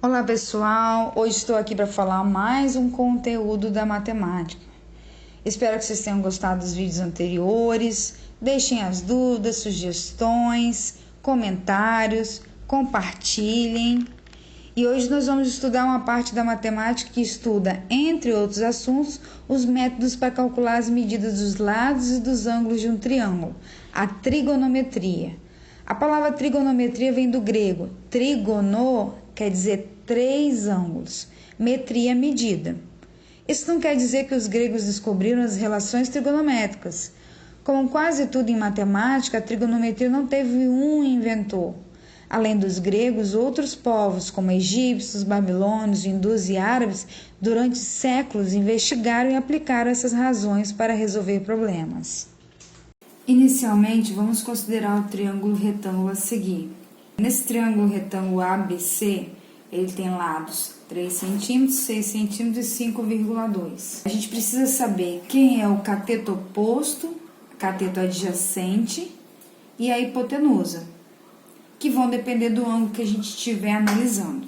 Olá pessoal, hoje estou aqui para falar mais um conteúdo da matemática. Espero que vocês tenham gostado dos vídeos anteriores. Deixem as dúvidas, sugestões, comentários, compartilhem. E hoje nós vamos estudar uma parte da matemática que estuda, entre outros assuntos, os métodos para calcular as medidas dos lados e dos ângulos de um triângulo, a trigonometria. A palavra trigonometria vem do grego. Trigono quer dizer 3 ângulos, metria, medida. Isso não quer dizer que os gregos descobriram as relações trigonométricas. Como quase tudo em matemática, a trigonometria não teve um inventor. Além dos gregos, outros povos, como egípcios, babilônios, hindus e árabes, durante séculos investigaram e aplicaram essas razões para resolver problemas. Inicialmente, vamos considerar o triângulo retângulo a seguir. Nesse triângulo retângulo ABC, ele tem lados 3 centímetros, 6 centímetros e 5,2. A gente precisa saber quem é o cateto oposto, cateto adjacente e a hipotenusa, que vão depender do ângulo que a gente estiver analisando.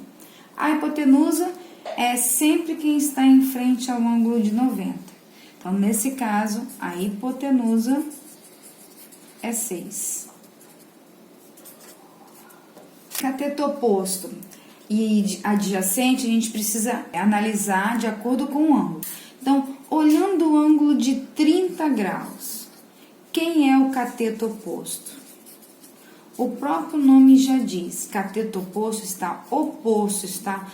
A hipotenusa é sempre quem está em frente ao ângulo de 90. Então, nesse caso, a hipotenusa é 6. Cateto oposto e adjacente, a gente precisa analisar de acordo com o ângulo. Então, olhando o ângulo de 30 graus, quem é o cateto oposto? O próprio nome já diz, cateto oposto está oposto, está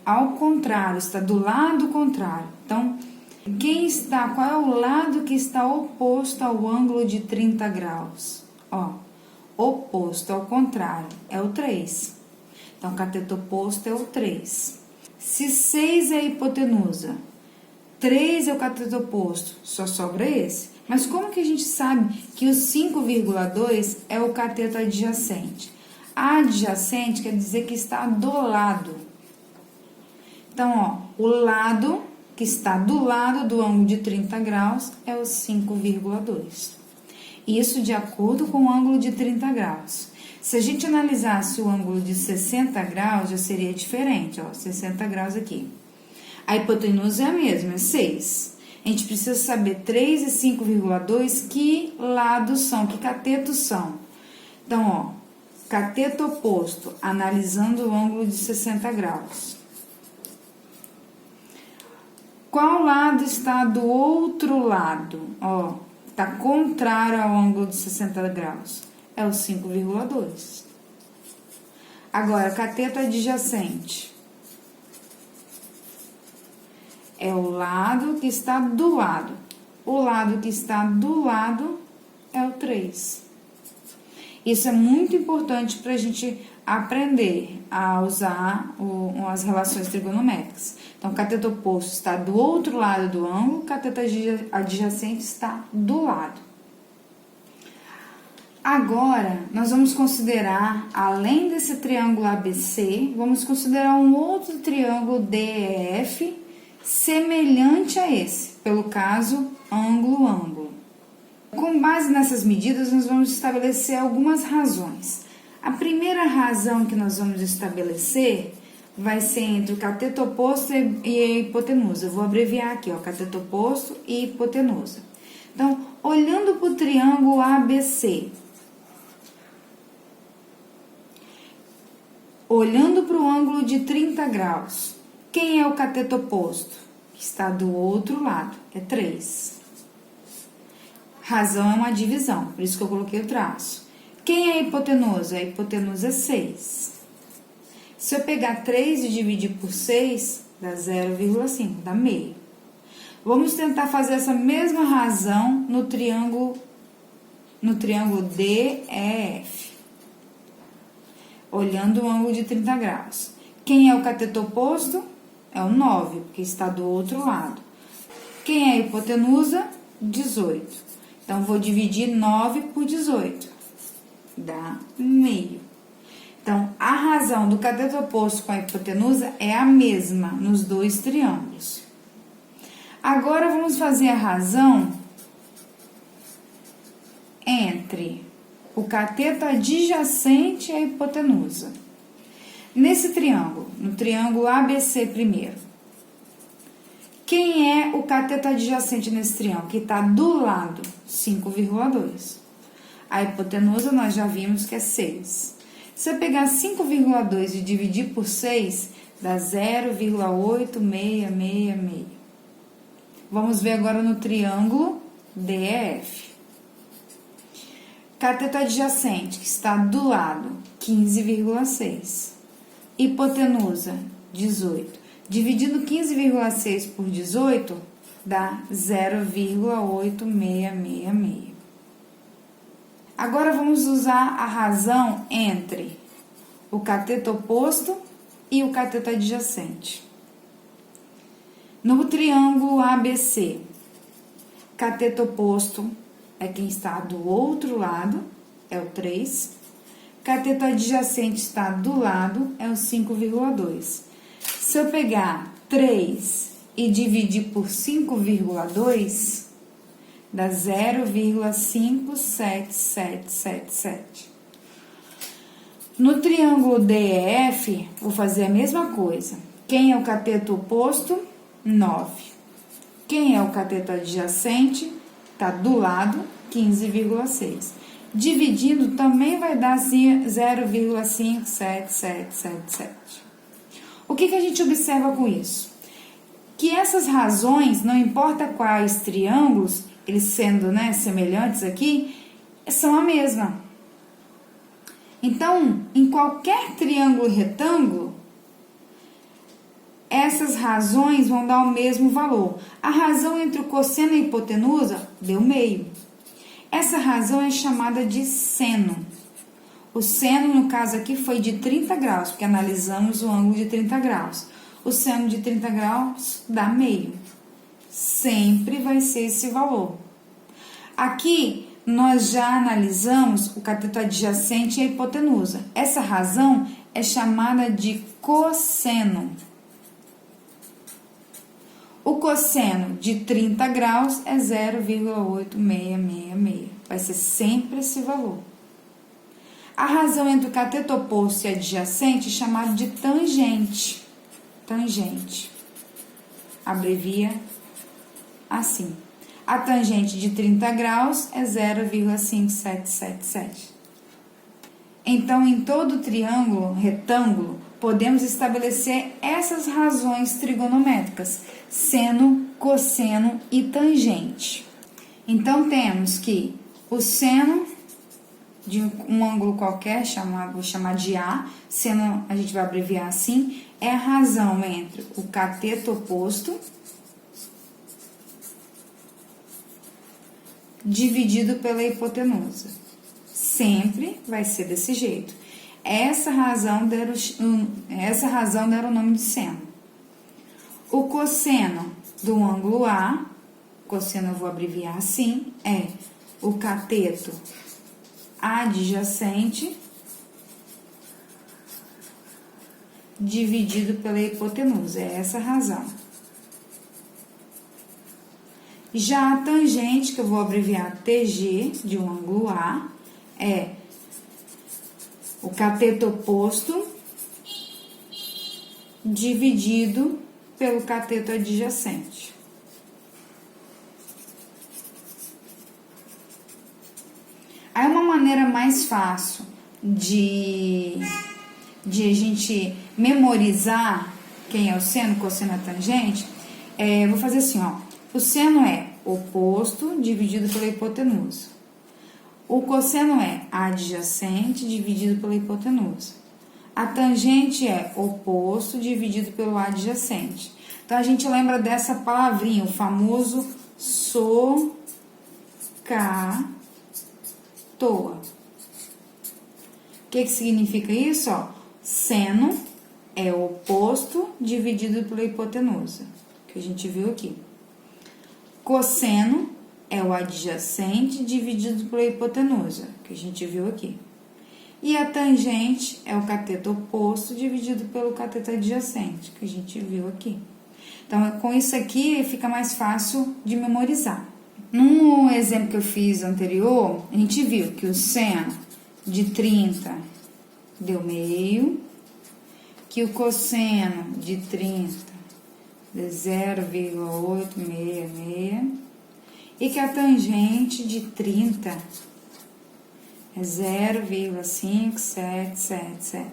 ao contrário, está do lado contrário. Então, qual é o lado que está oposto ao ângulo de 30 graus? Oposto ao contrário, é o 3. Então, cateto oposto é o 3. Se 6 é a hipotenusa, 3 é o cateto oposto, só sobra esse. Mas como que a gente sabe que o 5,2 é o cateto adjacente? Adjacente quer dizer que está do lado. Então, o lado que está do lado do ângulo de 30 graus é o 5,2. Isso de acordo com o ângulo de 30 graus. Se a gente analisasse o ângulo de 60 graus, já seria diferente, 60 graus aqui. A hipotenusa é a mesma, é 6. A gente precisa saber 3 e 5,2 que lados são, que catetos são. Então, cateto oposto, analisando o ângulo de 60 graus. Qual lado está do outro lado? Está contrário ao ângulo de 60 graus. É o 5,2. Agora, cateto adjacente. É o lado que está do lado. O lado que está do lado é o 3. Isso é muito importante para a gente aprender a usar as relações trigonométricas. Então, cateto oposto está do outro lado do ângulo, cateto adjacente está do lado. Agora, nós vamos considerar, além desse triângulo ABC, vamos considerar um outro triângulo DEF semelhante a esse, pelo caso ângulo-ângulo. Com base nessas medidas, nós vamos estabelecer algumas razões. A primeira razão que nós vamos estabelecer vai ser entre o cateto oposto e a hipotenusa. Eu vou abreviar aqui, cateto oposto e hipotenusa. Então, olhando para o triângulo ABC, olhando para o ângulo de 30 graus, quem é o cateto oposto? Que está do outro lado, é 3. Razão é uma divisão, por isso que eu coloquei o traço. Quem é a hipotenusa? A hipotenusa é 6. Se eu pegar 3 e dividir por 6, dá 0,5, dá meio. Vamos tentar fazer essa mesma razão no triângulo DEF. Olhando o ângulo de 30 graus. Quem é o cateto oposto? É o 9, porque está do outro lado. Quem é a hipotenusa? 18. Então, vou dividir 9 por 18. Dá meio. Então, a razão do cateto oposto com a hipotenusa é a mesma nos dois triângulos. Agora, vamos fazer a razão entre o cateto adjacente à hipotenusa. Nesse triângulo, no triângulo ABC primeiro, quem é o cateto adjacente nesse triângulo? Que está do lado, 5,2. A hipotenusa nós já vimos que é 6. Se eu pegar 5,2 e dividir por 6, dá 0,8666. Vamos ver agora no triângulo DEF. Cateto adjacente, que está do lado, 15,6. Hipotenusa, 18. Dividindo 15,6 por 18, dá 0,8666. Agora vamos usar a razão entre o cateto oposto e o cateto adjacente. No triângulo ABC, cateto oposto é quem está do outro lado, é o 3. Cateto adjacente está do lado, é o 5,2. Se eu pegar 3 e dividir por 5,2, dá 0,57777. No triângulo DEF, vou fazer a mesma coisa. Quem é o cateto oposto? 9. Quem é o cateto adjacente? Está do lado, 15,6. Dividindo também vai dar 0,57777. O que a gente observa com isso? Que essas razões, não importa quais triângulos, eles sendo, né, semelhantes aqui, são a mesma. Então, em qualquer triângulo retângulo, essas razões vão dar o mesmo valor. A razão entre o cosseno e a hipotenusa deu meio. Essa razão é chamada de seno. O seno, no caso aqui, foi de 30 graus, porque analisamos o ângulo de 30 graus. O seno de 30 graus dá meio. Sempre vai ser esse valor. Aqui, nós já analisamos o cateto adjacente e a hipotenusa. Essa razão é chamada de cosseno. O cosseno de 30 graus é 0,8666. Vai ser sempre esse valor. A razão entre o cateto oposto e adjacente é chamada de tangente. Tangente. Abrevia assim. A tangente de 30 graus é 0,5777. Então, em todo triângulo retângulo, podemos estabelecer essas razões trigonométricas: seno, cosseno e tangente. Então, temos que o seno de um ângulo qualquer, vou chamar de A, seno a gente vai abreviar assim, é a razão entre o cateto oposto dividido pela hipotenusa. Sempre vai ser desse jeito. Essa razão deram o nome de seno. O cosseno do ângulo A, cosseno eu vou abreviar assim, é o cateto adjacente dividido pela hipotenusa. É essa a razão. Já a tangente, que eu vou abreviar TG, de um ângulo A, é o cateto oposto dividido pelo cateto adjacente. Aí uma maneira mais fácil de a gente memorizar quem é o seno, cosseno e tangente, vou fazer assim, ó. O seno é oposto dividido pela hipotenusa. O cosseno é adjacente dividido pela hipotenusa. A tangente é oposto dividido pelo adjacente. Então, a gente lembra dessa palavrinha, o famoso socatoa. O que significa isso? Ó, seno é oposto dividido pela hipotenusa, que a gente viu aqui. Cosseno é o adjacente dividido pela hipotenusa, que a gente viu aqui. E a tangente é o cateto oposto dividido pelo cateto adjacente, que a gente viu aqui. Então, com isso aqui, fica mais fácil de memorizar. No exemplo que eu fiz anterior, a gente viu que o seno de 30 deu meio que o cosseno de 30 é 0,866 e que a tangente de 30 é 0,5777.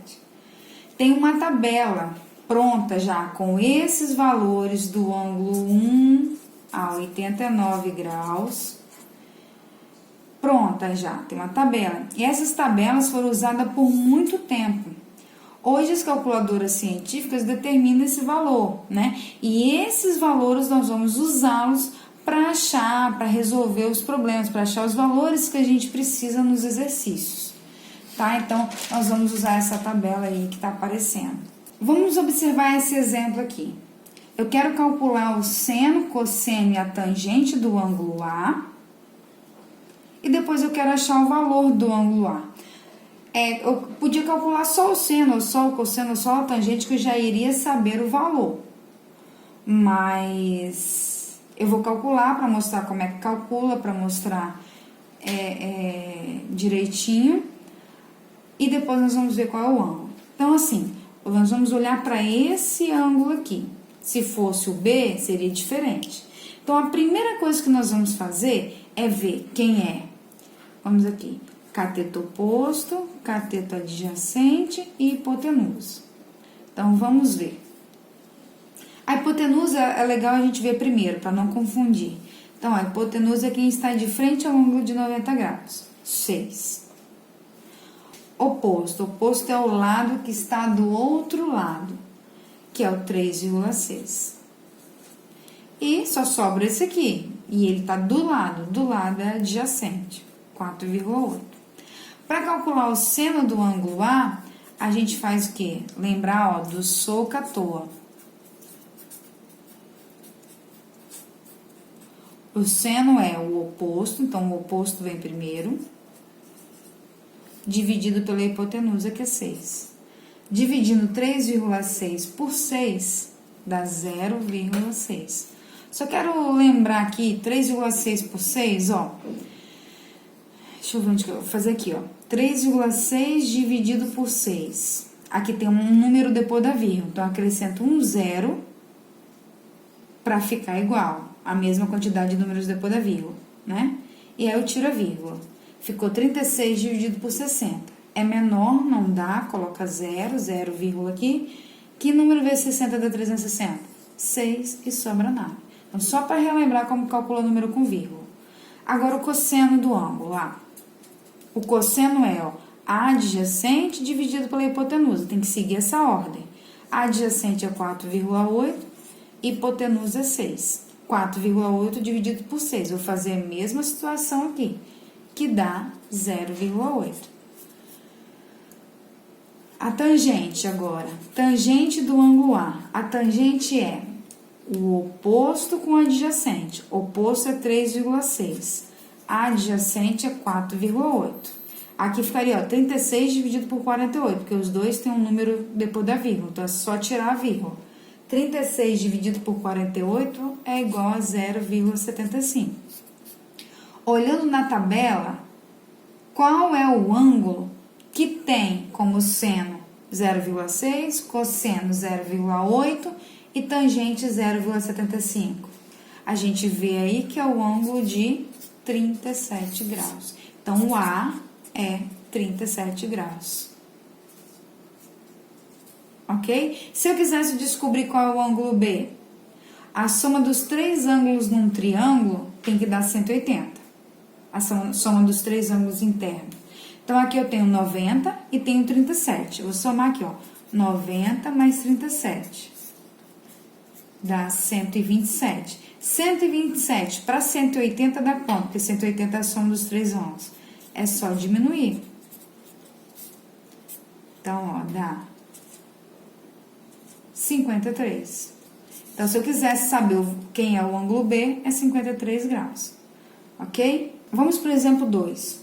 Tem uma tabela pronta já com esses valores do ângulo 1 a 89 graus. Pronta já, tem uma tabela. E essas tabelas foram usadas por muito tempo. Hoje as calculadoras científicas determinam esse valor, né? E esses valores nós vamos usá-los para achar, para resolver os problemas, para achar os valores que a gente precisa nos exercícios, tá? Então, nós vamos usar essa tabela aí que está aparecendo. Vamos observar esse exemplo aqui. Eu quero calcular o seno, cosseno e a tangente do ângulo A. E depois eu quero achar o valor do ângulo A. Eu podia calcular só o seno, ou só o cosseno, ou só a tangente, que eu já iria saber o valor. Mas eu vou calcular para mostrar como é que calcula, para mostrar direitinho. E depois nós vamos ver qual é o ângulo. Então, assim, nós vamos olhar para esse ângulo aqui. Se fosse o B, seria diferente. Então, a primeira coisa que nós vamos fazer é ver quem é. Vamos aqui. Cateto oposto, cateto adjacente e hipotenusa. Então, vamos ver. A hipotenusa é legal a gente ver primeiro, para não confundir. Então, a hipotenusa é quem está de frente ao ângulo de 90 graus. 6. Oposto. Oposto é o lado que está do outro lado, que é o 3,6. E só sobra esse aqui. E ele está do lado é adjacente, 4,8. Para calcular o seno do ângulo A, a gente faz o quê? Lembrar, ó, do SOHCAHTOA. O seno é o oposto, então o oposto vem primeiro, dividido pela hipotenusa, que é 6. Dividindo 3,6 por 6, dá 0,6. Só quero lembrar aqui, 3,6 por 6, ó. Deixa eu ver onde que eu vou fazer aqui, ó. 3,6 dividido por 6. Aqui tem um número depois da vírgula, então acrescento um zero para ficar igual, a mesma quantidade de números depois da vírgula, né? E aí eu tiro a vírgula. Ficou 36 dividido por 60. É menor, não dá, coloca 0, 0, vírgula aqui. Que número vezes 60 dá 360? 6 e sobra nada. Então, só para relembrar como calcula o número com vírgula. Agora, o cosseno do ângulo, A. O cosseno é, ó, a adjacente dividido pela hipotenusa. Tem que seguir essa ordem. A adjacente é 4,8, hipotenusa é 6. 4,8 dividido por 6. Vou fazer a mesma situação aqui, que dá 0,8. A tangente agora. Tangente do ângulo A. A tangente é o oposto com o adjacente. Oposto é 3,6. A adjacente é 4,8. Aqui ficaria, ó, 36 dividido por 48, porque os dois têm um número depois da vírgula. Então, é só tirar a vírgula. 36 dividido por 48 é igual a 0,75. Olhando na tabela, qual é o ângulo que tem como seno 0,6, cosseno 0,8 e tangente 0,75? A gente vê aí que é o ângulo de 37 graus. Então, o A é 37 graus. Ok? Se eu quisesse descobrir qual é o ângulo B, a soma dos três ângulos num triângulo tem que dar 180. A soma dos três ângulos internos. Então, aqui eu tenho 90 e tenho 37. Eu vou somar aqui, ó. 90 mais 37. Dá 127. 127 para 180 dá quanto? Porque 180 é a soma dos três ângulos. É só diminuir. Então, ó, dá 53. Então, se eu quisesse saber quem é o ângulo B, é 53 graus. Ok? Vamos para o exemplo 2.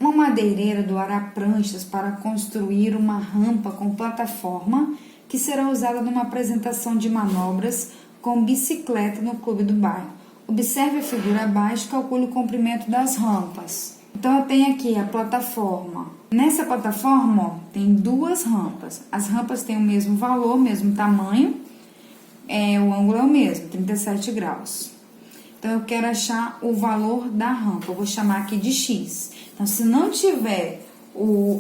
Uma madeireira doará pranchas para construir uma rampa com plataforma que será usada numa apresentação de manobras com bicicleta no clube do bairro. Observe a figura abaixo e calcule o comprimento das rampas. Então, eu tenho aqui a plataforma. Nessa plataforma, ó, tem duas rampas. As rampas têm o mesmo valor, mesmo tamanho. O ângulo é o mesmo, 37 graus. Então, eu quero achar o valor da rampa. Eu vou chamar aqui de X. Então, se não tiver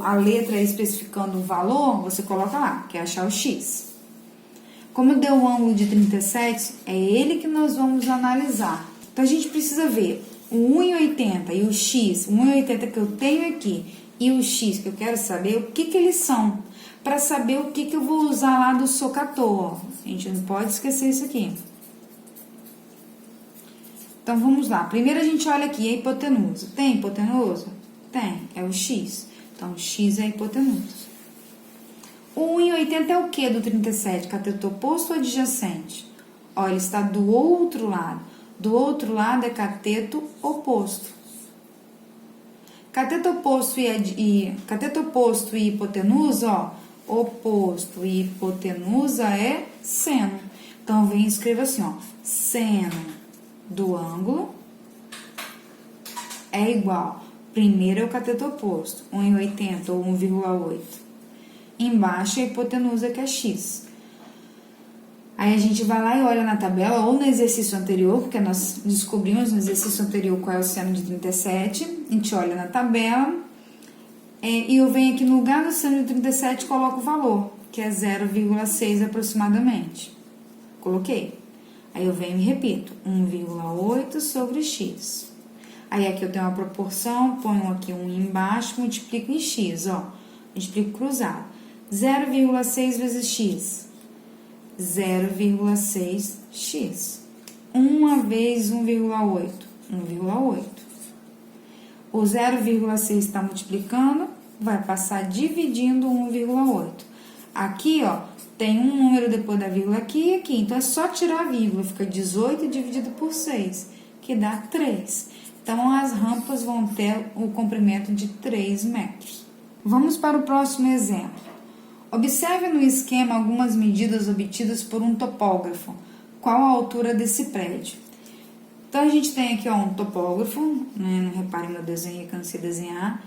a letra especificando o valor, você coloca lá, que é achar o X. Como deu o ângulo de 37, é ele que nós vamos analisar. Então, a gente precisa ver o 1,80 e o X, o 1,80 que eu tenho aqui e o X que eu quero saber, o que eles são, para saber o que eu vou usar lá do socator. A gente não pode esquecer isso aqui. Então, vamos lá. Primeiro, a gente olha aqui a hipotenusa. Tem hipotenusa? Tem, é o X. Então, X é a hipotenusa. O 1,80 é o que do 37? Cateto oposto ou adjacente? Ó, ele está do outro lado. Do outro lado é cateto oposto. Cateto oposto e hipotenusa, ó. Oposto e hipotenusa é seno. Então, eu venho e escrevo assim, ó. Seno do ângulo é igual. Primeiro é o cateto oposto, 1,80 ou 1,8. Embaixo é a hipotenusa, que é X. Aí a gente vai lá e olha na tabela, ou no exercício anterior, porque nós descobrimos no exercício anterior qual é o seno de 37. A gente olha na tabela, e eu venho aqui no lugar do seno de 37 e coloco o valor, que é 0,6 aproximadamente. Coloquei. Aí eu venho e repito, 1,8 sobre X. Aí aqui eu tenho uma proporção, ponho aqui 1 embaixo, multiplico em X, ó. Multiplico cruzado. 0,6 vezes X. 0,6x. 1 vezes 1,8. 1,8. O 0,6 está multiplicando, vai passar dividindo 1,8. Aqui, ó, tem um número depois da vírgula aqui e aqui. Então, é só tirar a vírgula. Fica 18 dividido por 6, que dá 3. Então, as rampas vão ter o comprimento de 3 metros. Vamos para o próximo exemplo. Observe no esquema algumas medidas obtidas por um topógrafo. Qual a altura desse prédio? Então, a gente tem aqui, ó, um topógrafo, né? Não repare no desenho, eu cansei de desenhar.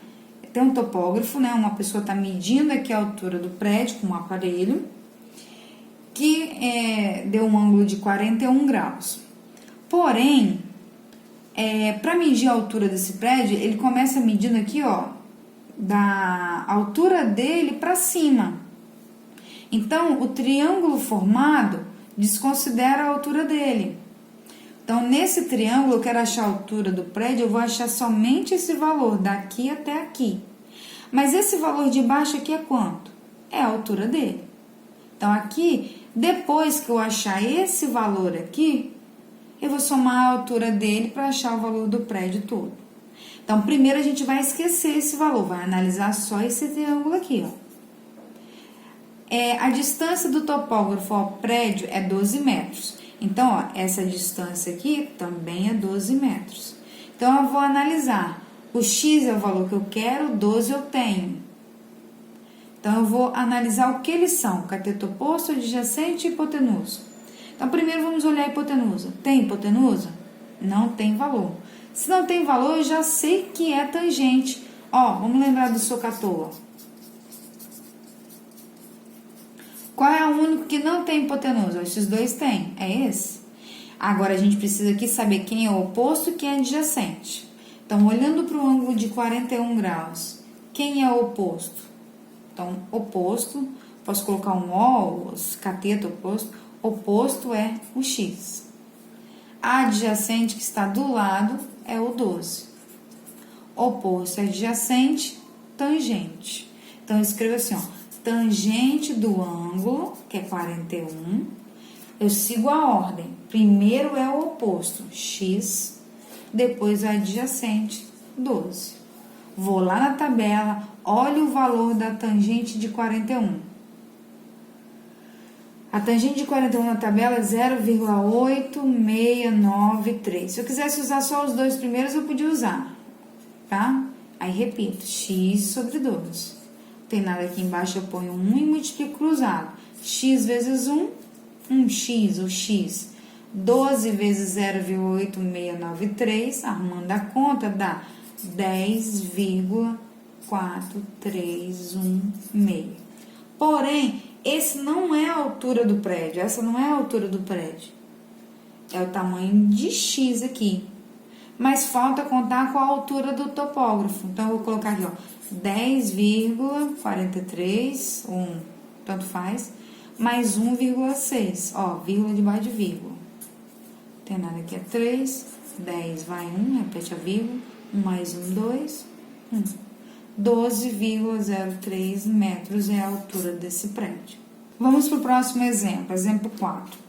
Tem um topógrafo, né? Uma pessoa está medindo aqui a altura do prédio com um aparelho, que deu um ângulo de 41 graus. Porém, para medir a altura desse prédio, ele começa medindo aqui, ó, da altura dele para cima. Então, o triângulo formado desconsidera a altura dele. Então, nesse triângulo, eu quero achar a altura do prédio, eu vou achar somente esse valor, daqui até aqui. Mas esse valor de baixo aqui é quanto? É a altura dele. Então, aqui, depois que eu achar esse valor aqui, eu vou somar a altura dele para achar o valor do prédio todo. Então, primeiro a gente vai esquecer esse valor, vai analisar só esse triângulo aqui, ó. A distância do topógrafo ao prédio é 12 metros. Então, ó, essa distância aqui também é 12 metros. Então, eu vou analisar. O X é o valor que eu quero, 12 eu tenho. Então, eu vou analisar o que eles são, cateto oposto, adjacente e hipotenusa. Então, primeiro vamos olhar a hipotenusa. Tem hipotenusa? Não tem valor. Se não tem valor, eu já sei que é tangente. Ó, vamos lembrar do socator. Qual é o único que não tem hipotenusa? Esses dois têm, é esse. Agora, a gente precisa aqui saber quem é o oposto e quem é adjacente. Então, olhando para o ângulo de 41 graus, quem é o oposto? Então, oposto, posso colocar um O, cateto oposto. Oposto é o X. A adjacente que está do lado é o 12. Oposto é adjacente, tangente. Então, eu escrevo assim, ó, tangente do ângulo, que é 41. Eu sigo a ordem. Primeiro é o oposto, X, depois o adjacente, 12. Vou lá na tabela, olho o valor da tangente de 41. A tangente de 41 na tabela é 0,8693. Se eu quisesse usar só os dois primeiros, eu podia usar, tá? Aí, repito, x sobre 12. Não tem nada aqui embaixo, eu ponho 1 e multiplico cruzado. X vezes 1, 1x, ou x. 12 vezes 0,8693, arrumando a conta, dá 10,431,6. Porém, esse não é a altura do prédio, essa não é a altura do prédio. É o tamanho de X aqui. Mas falta contar com a altura do topógrafo. Então, eu vou colocar aqui, ó, 10,43, tanto faz, mais 1,6, ó, vírgula debaixo de vírgula. Não tem nada aqui, é 3, 10 vai 1, repete a vírgula, 1 mais 1, 2, 1. 12,03 metros é a altura desse prédio. Vamos para o próximo exemplo, exemplo 4.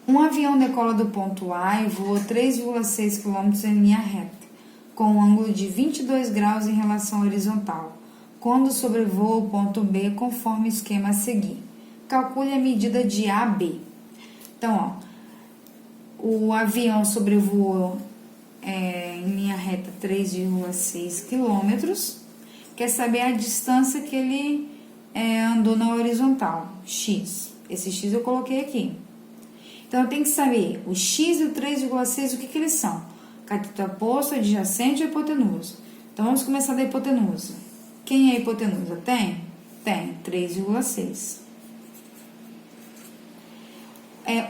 Um avião decola do ponto A e voa 3,6 km em linha reta, com um ângulo de 22 graus em relação à horizontal, quando sobrevoa o ponto B conforme o esquema a seguir. Calcule a medida de AB. Então, ó, o avião sobrevoou em linha reta 3,6 km, quer saber a distância que ele andou na horizontal, X. Esse X eu coloquei aqui. Então, eu tenho que saber o X e o 3,6, o que eles são? Cateto oposto, adjacente ou hipotenusa? Então, vamos começar da hipotenusa. Quem é a hipotenusa? Tem? Tem, 3,6.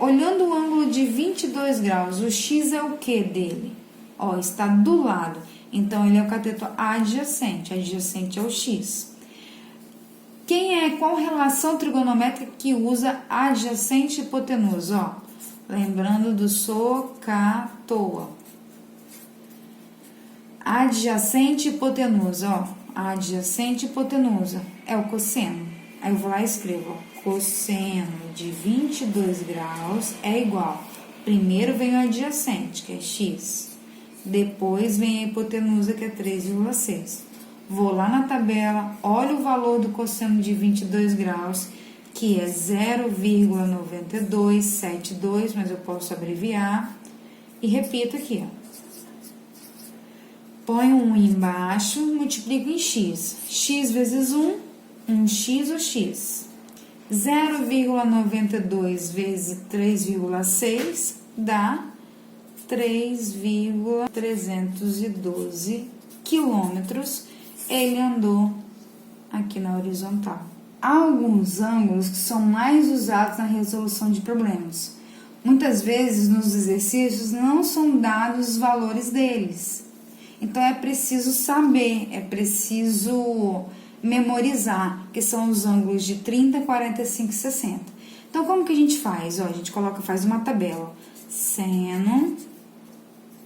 Olhando o ângulo de 22 graus, o X é o que dele? Ó, está do lado. Então, ele é o cateto adjacente. Adjacente é o X. Qual relação trigonométrica que usa adjacente e hipotenusa? Ó, lembrando do SOHCAHTOA. Adjacente e hipotenusa, ó. Adjacente e hipotenusa é o cosseno. Aí eu vou lá e escrevo, ó, cosseno de 22 graus é igual. Primeiro vem o adjacente, que é X. Depois vem a hipotenusa, que é 3,6. Vou lá na tabela, olho o valor do cosseno de 22 graus, que é 0,9272, mas eu posso abreviar. E repito aqui, ó. Ponho 1 embaixo, multiplico em X. X vezes 1, 1x ou X. 0,92 vezes 3,6 dá 3,312 quilômetros. Ele andou aqui na horizontal. Há alguns ângulos que são mais usados na resolução de problemas. Muitas vezes nos exercícios não são dados os valores deles. Então é preciso saber, é preciso memorizar, que são os ângulos de 30, 45 e 60. Então como que a gente faz? Ó, a gente faz uma tabela. Seno,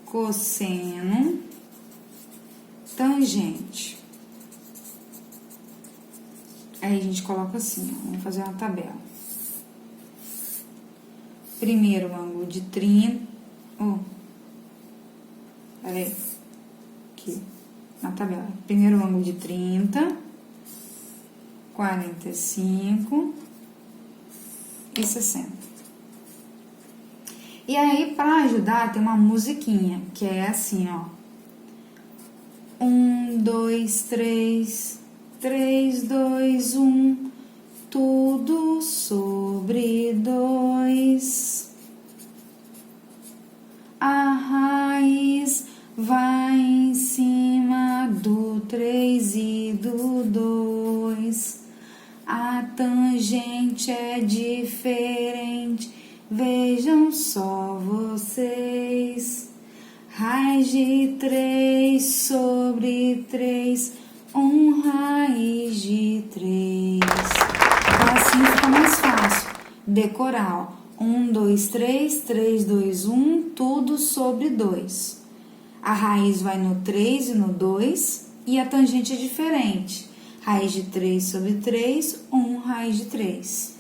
cosseno, tangente. Aí a gente coloca assim, ó, vamos fazer uma tabela. Primeiro ângulo de 30, peraí, aqui, na tabela. Primeiro ângulo de 30, 45 e 60. E aí, para ajudar, tem uma musiquinha, que é assim, ó. 1, 2, 3... 3, 2, 1, tudo sobre 2. A raiz vai em cima do 3 e do 2. A tangente é diferente, vejam só vocês. Raiz de 3 sobre 3. 1 raiz de 3. Então, assim fica mais fácil decorar. 1, 2, 3, 3, 2, 1, tudo sobre 2. A raiz vai no 3 e no 2 e a tangente é diferente. Raiz de 3 sobre 3, 1 raiz de 3.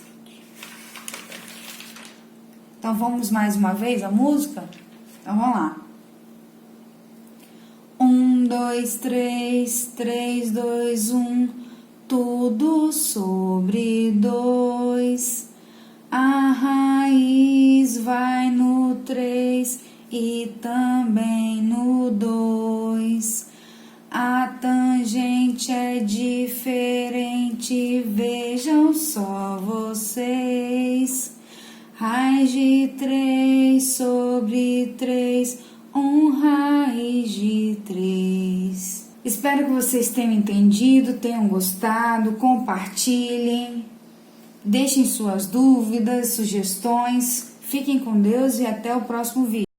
Então, vamos mais uma vez a música? Então, vamos lá. 1, 2, 3, 3, 2, 1, tudo sobre 2. A raiz vai no 3 e também no 2. A tangente é diferente, vejam só vocês. Raiz de 3 sobre 3, raiz de 3. Espero que vocês tenham entendido, tenham gostado, compartilhem, deixem suas dúvidas, sugestões. Fiquem com Deus e até o próximo vídeo.